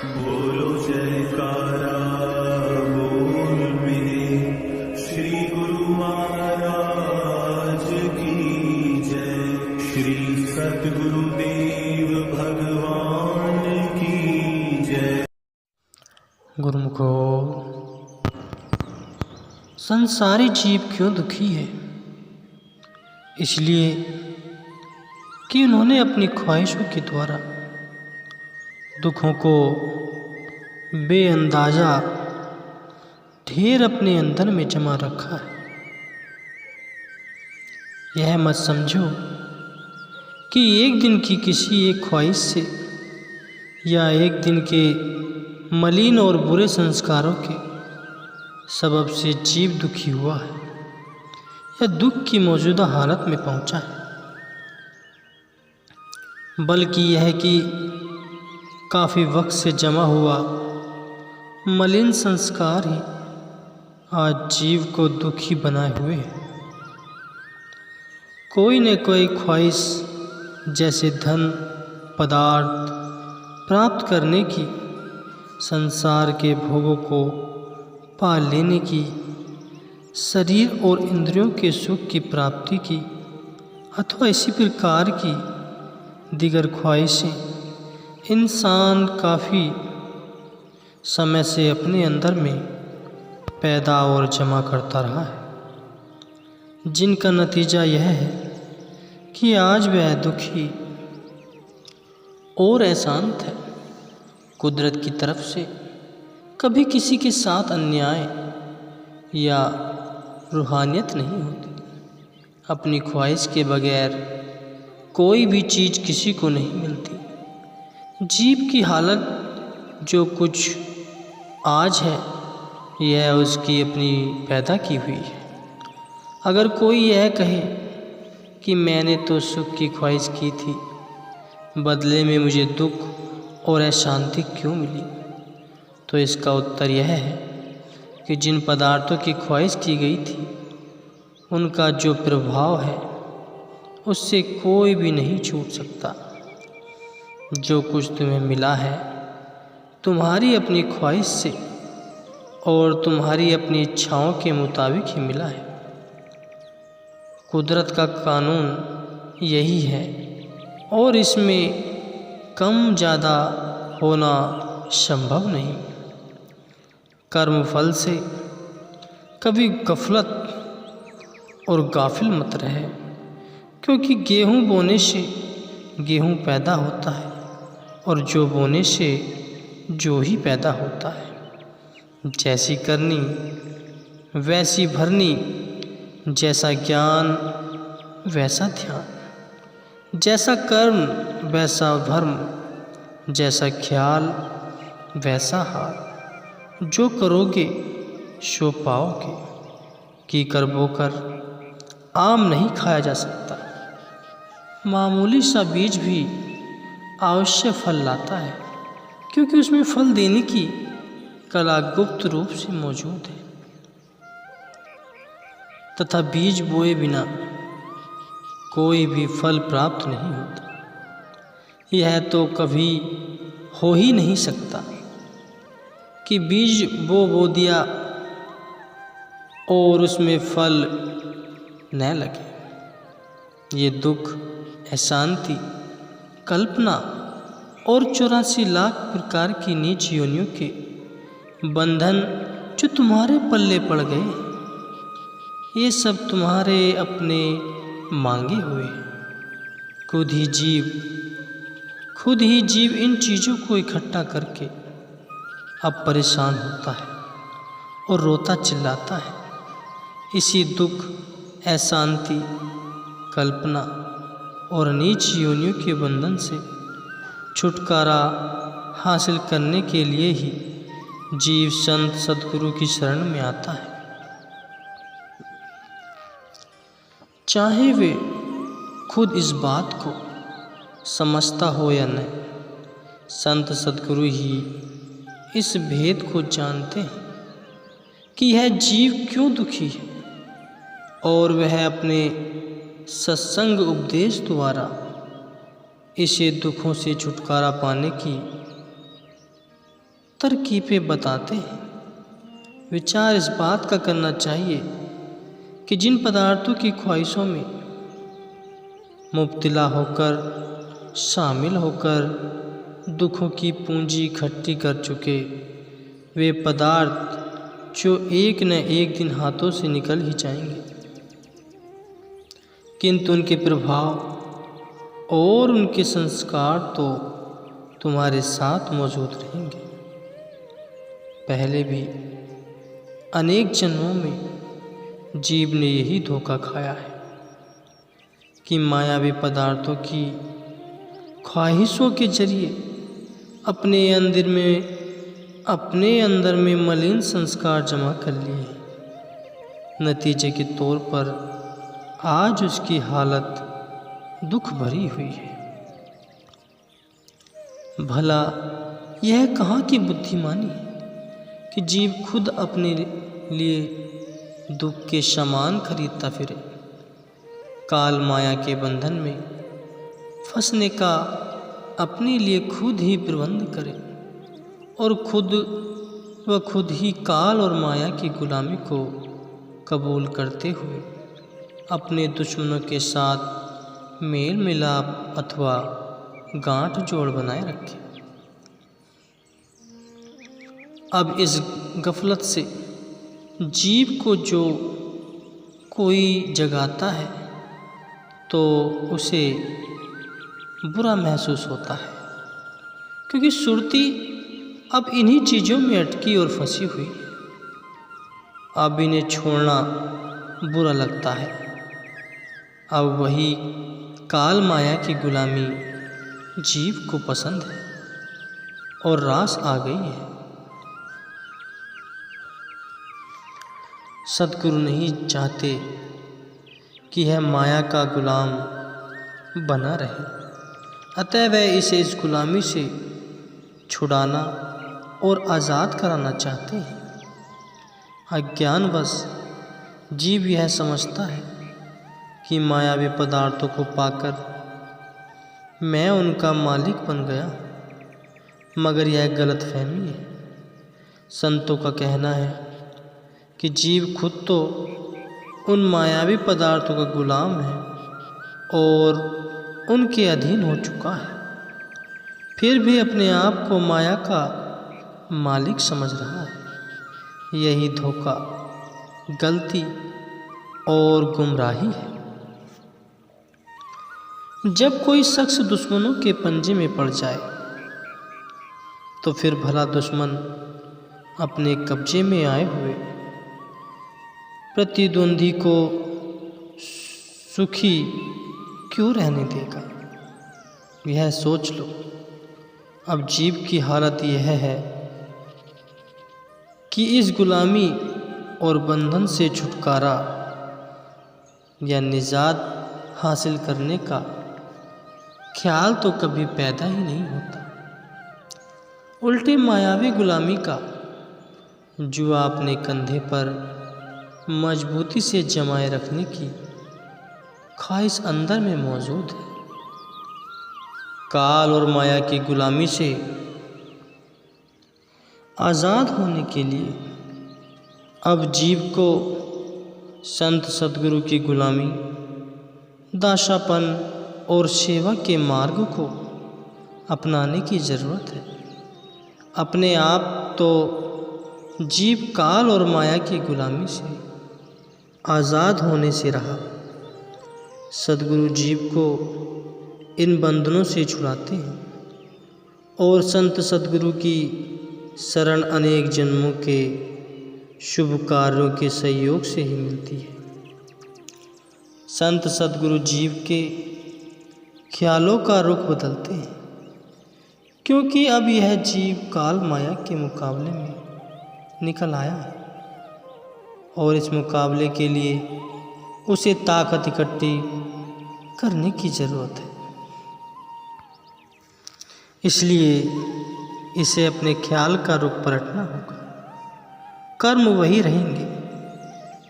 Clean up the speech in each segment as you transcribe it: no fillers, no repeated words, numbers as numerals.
बोलो जयकारा बोल मेरे श्री गुरु महाराज की जय। श्री सतगुरुदेव भगवान की जय। गुरुमुखो, संसारी जीव क्यों दुखी है? इसलिए कि उन्होंने अपनी ख्वाहिशों के द्वारा दुखों को बेअंदाजा ढेर अपने अंदर में जमा रखा है। यह मत समझो कि एक दिन की किसी एक ख्वाहिश से या एक दिन के मलिन और बुरे संस्कारों के सबब से जीव दुखी हुआ है या दुख की मौजूदा हालत में पहुंचा है, बल्कि यह कि काफ़ी वक्त से जमा हुआ मलिन संस्कार ही आज जीव को दुखी बनाए हुए है। कोई न कोई ख्वाहिश जैसे धन पदार्थ प्राप्त करने की, संसार के भोगों को पा लेने की, शरीर और इंद्रियों के सुख की प्राप्ति की अथवा इसी प्रकार की दीगर ख्वाहिशें इंसान काफ़ी समय से अपने अंदर में पैदा और जमा करता रहा है, जिनका नतीजा यह है कि आज वह दुखी और अशांत है। कुदरत की तरफ से कभी किसी के साथ अन्याय या रूहानियत नहीं होती। अपनी ख्वाहिश के बगैर कोई भी चीज़ किसी को नहीं मिलती। जीव की हालत जो कुछ आज है, यह उसकी अपनी पैदा की हुई है। अगर कोई यह कहे कि मैंने तो सुख की ख्वाहिश की थी, बदले में मुझे दुख और अशांति क्यों मिली, तो इसका उत्तर यह है कि जिन पदार्थों की ख्वाहिश की गई थी, उनका जो प्रभाव है उससे कोई भी नहीं छूट सकता। जो कुछ तुम्हें मिला है तुम्हारी अपनी ख्वाहिश से और तुम्हारी अपनी इच्छाओं के मुताबिक ही मिला है। कुदरत का कानून यही है और इसमें कम ज़्यादा होना संभव नहीं। कर्म फल से कभी गफलत और गाफिल मत रहे, क्योंकि गेहूँ बोने से गेहूँ पैदा होता है और जो बोने से जो ही पैदा होता है। जैसी करनी वैसी भरनी, जैसा ज्ञान वैसा ध्यान, जैसा कर्म वैसा धर्म, जैसा ख्याल वैसा हाल। जो करोगे सो पाओगे। की कर बोकर आम नहीं खाया जा सकता। मामूली सा बीज भी अवश्य फल लाता है, क्योंकि उसमें फल देने की कला गुप्त रूप से मौजूद है। तथा बीज बोए बिना कोई भी फल प्राप्त नहीं होता। यह तो कभी हो ही नहीं सकता कि बीज बो दिया और उसमें फल न लगे। ये दुख, अशांति, कल्पना और 84 लाख प्रकार की नीच योनियों के बंधन जो तुम्हारे पल्ले पड़ गए, ये सब तुम्हारे अपने मांगे हुए हैं। खुद ही जीव इन चीज़ों को इकट्ठा करके अब परेशान होता है और रोता चिल्लाता है। इसी दुख, अशांति, कल्पना और नीच योनियों के बंधन से छुटकारा हासिल करने के लिए ही जीव संत सद्गुरु की शरण में आता है। चाहे वे खुद इस बात को समझता हो या न, संत सद्गुरु ही इस भेद को जानते हैं कि यह जीव क्यों दुखी है, और वह अपने सत्संग उपदेश द्वारा इसे दुखों से छुटकारा पाने की तरकीबें बताते हैं। विचार इस बात का करना चाहिए कि जिन पदार्थों की ख्वाहिशों में मुब्तला होकर, शामिल होकर दुखों की पूंजी इकट्ठी कर चुके, वे पदार्थ जो एक न एक दिन हाथों से निकल ही जाएंगे, किंतु उनके प्रभाव और उनके संस्कार तो तुम्हारे साथ मौजूद रहेंगे। पहले भी अनेक जन्मों में जीव ने यही धोखा खाया है कि मायावी पदार्थों की ख्वाहिशों के जरिए अपने अंदर में मलिन संस्कार जमा कर लिए। नतीजे के तौर पर आज उसकी हालत दुख भरी हुई है। भला यह कहाँ की बुद्धिमानी है कि जीव खुद अपने लिए दुख के सामान खरीदता फिरे, काल माया के बंधन में फंसने का अपने लिए खुद ही प्रबंध करे और खुद ही काल और माया की गुलामी को कबूल करते हुए अपने दुश्मनों के साथ मेल मिलाप अथवा गांठ जोड़ बनाए रखे। अब इस गफलत से जीव को जो कोई जगाता है तो उसे बुरा महसूस होता है, क्योंकि सुरती अब इन्हीं चीज़ों में अटकी और फंसी हुई है। अब इन्हें छोड़ना बुरा लगता है। अब वही काल माया की गुलामी जीव को पसंद है और रास आ गई है। सद्गुरु नहीं चाहते कि यह माया का गुलाम बना रहे, अतः वह इसे इस गुलामी से छुड़ाना और आज़ाद कराना चाहते हैं। अज्ञानवश जीव यह समझता है कि मायावी पदार्थों को पाकर मैं उनका मालिक बन गया, मगर यह गलतफहमी है। संतों का कहना है कि जीव खुद तो उन मायावी पदार्थों का गुलाम है और उनके अधीन हो चुका है, फिर भी अपने आप को माया का मालिक समझ रहा है। यही धोखा, गलती और गुमराही है। जब कोई शख्स दुश्मनों के पंजे में पड़ जाए तो फिर भला दुश्मन अपने कब्जे में आए हुए प्रतिद्वंदी को सुखी क्यों रहने देगा? यह सोच लो। अब जीव की हालत यह है कि इस गुलामी और बंधन से छुटकारा या निजात हासिल करने का ख्याल तो कभी पैदा ही नहीं होता। उल्टे मायावी गुलामी का जुआ अपने कंधे पर मजबूती से जमाए रखने की ख्वाहिश अंदर में मौजूद है। काल और माया की गुलामी से आज़ाद होने के लिए अब जीव को संत सद्गुरु की गुलामी, दासापन और सेवा के मार्ग को अपनाने की ज़रूरत है। अपने आप तो जीव काल और माया की गुलामी से आज़ाद होने से रहा। सद्गुरु जीव को इन बंधनों से छुड़ाते हैं और संत सद्गुरु की शरण अनेक जन्मों के शुभ कार्यों के सहयोग से ही मिलती है। संत सद्गुरु जीव के ख्यालों का रुख बदलते हैं, क्योंकि अब यह जीव काल माया के मुकाबले में निकल आया है और इस मुकाबले के लिए उसे ताकत इकट्ठी करने की ज़रूरत है। इसलिए इसे अपने ख्याल का रुख पलटना होगा। कर्म वही रहेंगे,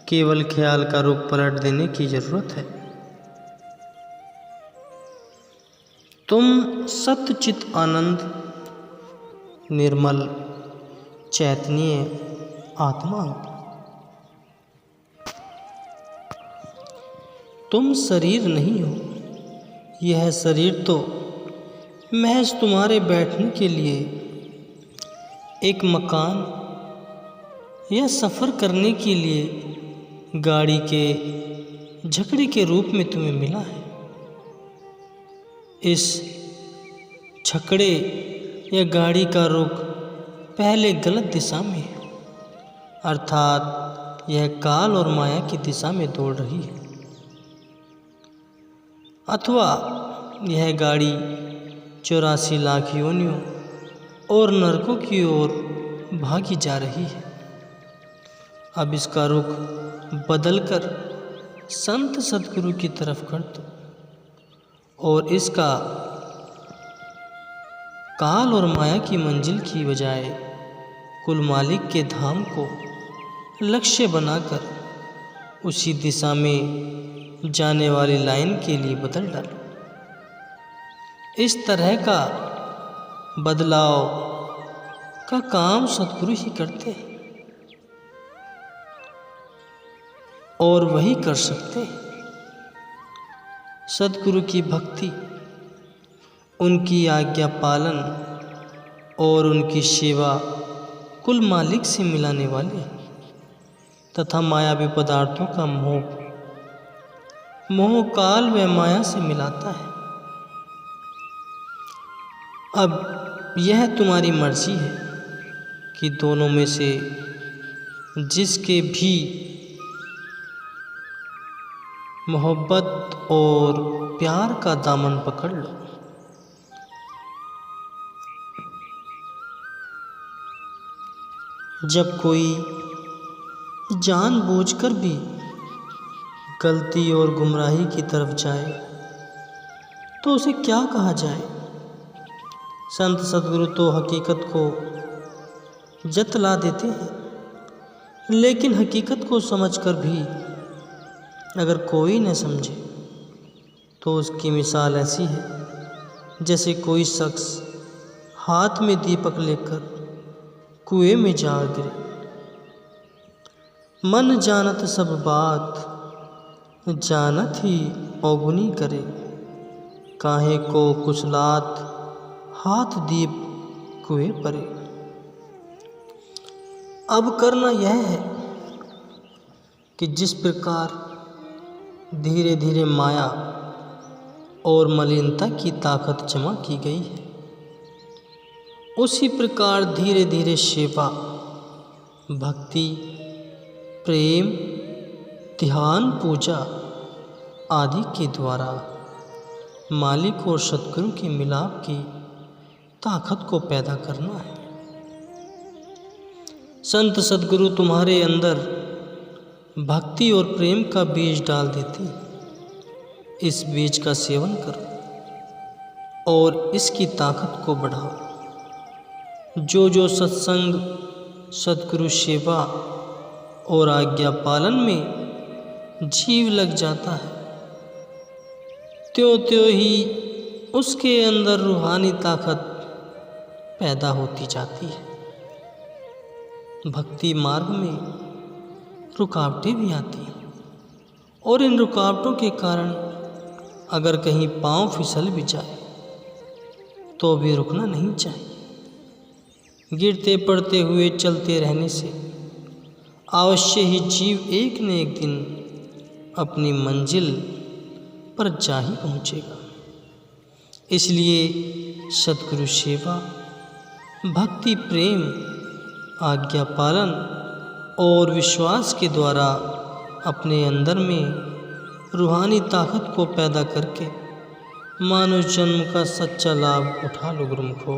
केवल ख्याल का रुख पलट देने की ज़रूरत है। तुम सत्चित आनंद, निर्मल चैतन्य आत्मा हो। तुम शरीर नहीं हो, यह शरीर तो महज तुम्हारे बैठने के लिए एक मकान या सफ़र करने के लिए गाड़ी के झकड़े के रूप में तुम्हें मिला है। इस छकड़े या गाड़ी का रुख पहले गलत दिशा में है, अर्थात यह काल और माया की दिशा में दौड़ रही है, अथवा यह गाड़ी 84 लाख योनियों और नरकों की ओर भागी जा रही है। अब इसका रुख बदलकर संत सद्गुरु की तरफ कर दो और इसका काल और माया की मंजिल की बजाय कुल मालिक के धाम को लक्ष्य बनाकर उसी दिशा में जाने वाली लाइन के लिए बदल डालो। इस तरह का बदलाव का काम सद्गुरु ही करते हैं और वही कर सकते हैं। सद्गुरु की भक्ति, उनकी आज्ञा पालन और उनकी सेवा कुल मालिक से मिलाने वाले तथा मायावी पदार्थों का मोह काल व माया से मिलाता है। अब यह तुम्हारी मर्जी है कि दोनों में से जिसके भी मोहब्बत और प्यार का दामन पकड़ लो। जब कोई जानबूझकर भी गलती और गुमराही की तरफ जाए तो उसे क्या कहा जाए? संत सद्गुरु तो हकीकत को जतला देते हैं, लेकिन हकीकत को समझकर भी अगर कोई न समझे तो उसकी मिसाल ऐसी है जैसे कोई शख्स हाथ में दीपक लेकर कुएं में जा गिरे। मन जानत सब बात, जानत ही अवगुनी करे, काहे को कुचलात हाथ दीप कुएं परे। अब करना यह है कि जिस प्रकार धीरे धीरे माया और मलिनता की ताकत जमा की गई है, उसी प्रकार धीरे धीरे सेवा, भक्ति, प्रेम, ध्यान, पूजा आदि के द्वारा मालिक और सद्गुरु के मिलाप की ताकत को पैदा करना है। संत सद्गुरु तुम्हारे अंदर भक्ति और प्रेम का बीज डाल देते हैं। इस बीज का सेवन करो और इसकी ताकत को बढ़ाओ। जो सत्संग, सद्गुरु सेवा और आज्ञा पालन में जीव लग जाता है, त्यों ही उसके अंदर रूहानी ताकत पैदा होती जाती है। भक्ति मार्ग में रुकावटें भी आती हैं और इन रुकावटों के कारण अगर कहीं पांव फिसल भी जाए तो भी रुकना नहीं चाहिए। गिरते पड़ते हुए चलते रहने से अवश्य ही जीव एक न एक दिन अपनी मंजिल पर जा ही पहुँचेगा। इसलिए सद्गुरु सेवा, भक्ति, प्रेम, आज्ञा पालन और विश्वास के द्वारा अपने अंदर में रूहानी ताकत को पैदा करके मानव जन्म का सच्चा लाभ उठा लो गुरुमुखो।